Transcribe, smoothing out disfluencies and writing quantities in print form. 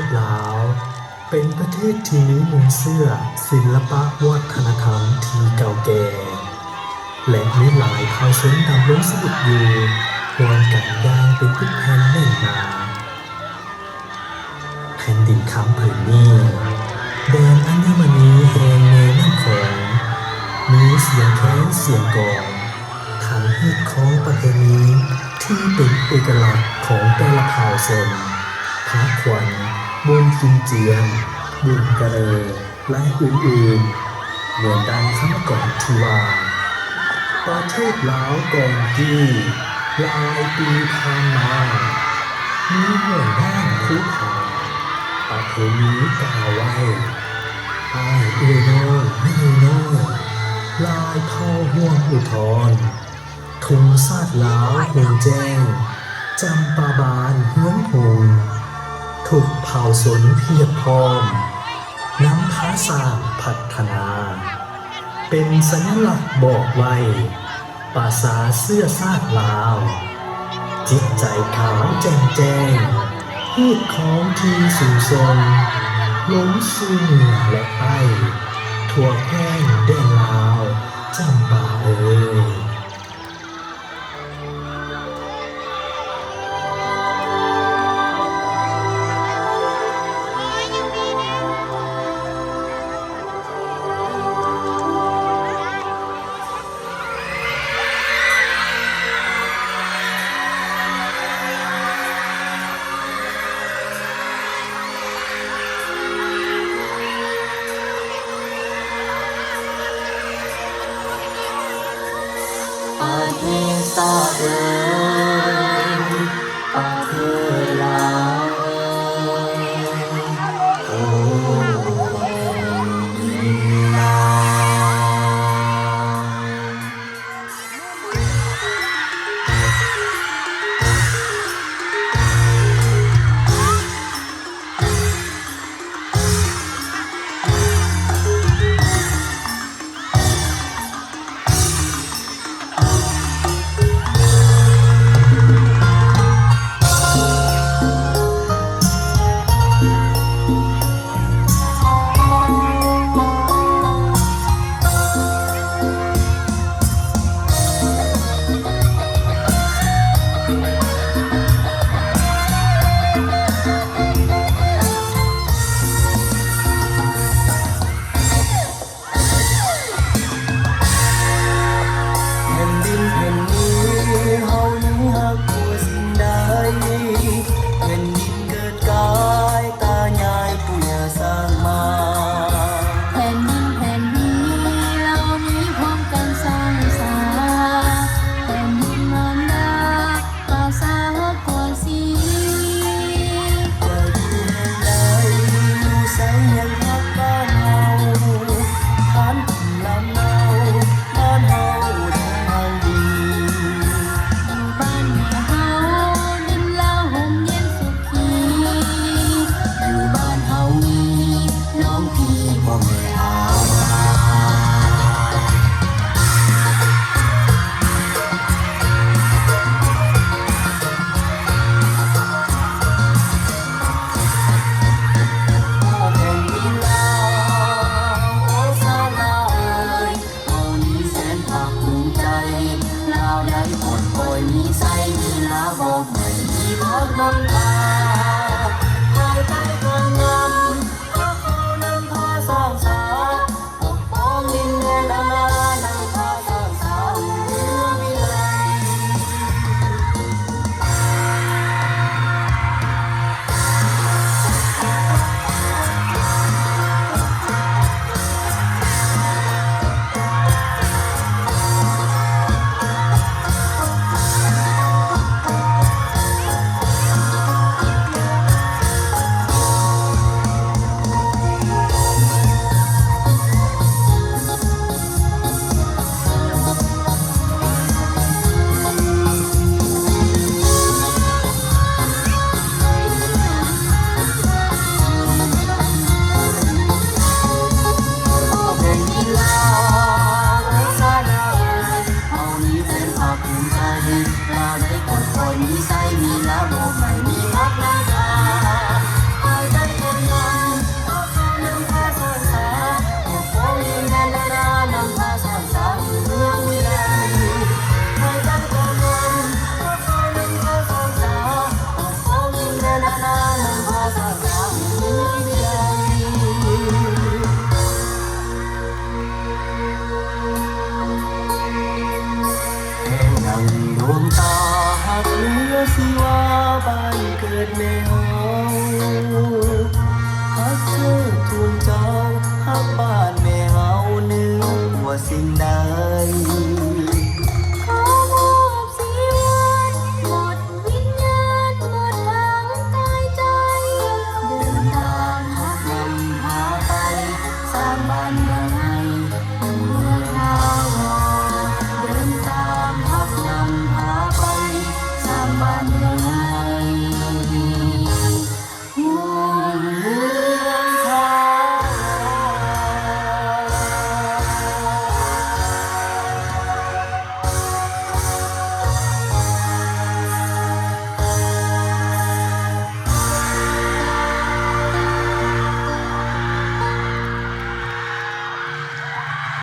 ศลาวเป็นประเทศที่มีมนต์เสื้อศิลปะวัฒนธรรมที่เก่าแก่และมีหลายเผ่าชนดำรงชีวิตอยู่รวมกันอย่างเป็นทุกแผ่นแน่นหนาแผ่นดินคำผืนนี้แดนอัญมณีแห่งแม่น้ำของมีเสียงแค้นเสียงกลองทั้งฮีดของประเพณีที่เป็นเอกลักษณ์ของแต่ละเผ่าชนพาขวัญบุญกินเจียมบุญกระเรอและอื่นๆเหมือนดังคำก่อนที่ว่าประเทศลาวก่อนที่หลายปีผ่านมามีหน่วยงานคู่ผาประเพณีกล่าวไว้อ้ายเอ้ยน้อยไม่น้อยลายเผ่าห่วงอุทธรทุ่งซาดลาวหงแจ้งจำปาบานเฮือนหงทุกเผ่าสนเพียบพร้อมนำพาสร้างพัฒนาเป็นสัญลักษณ์บอกไว้ภาษาเสื้อซาดลาวจิตใจขาวแจ่มแจ้งพูดของที่สูงส่งลงสู่เหนือและใต้ทั่วแผ่นแดนลาวจำปาเอ่ยประเทศชาติ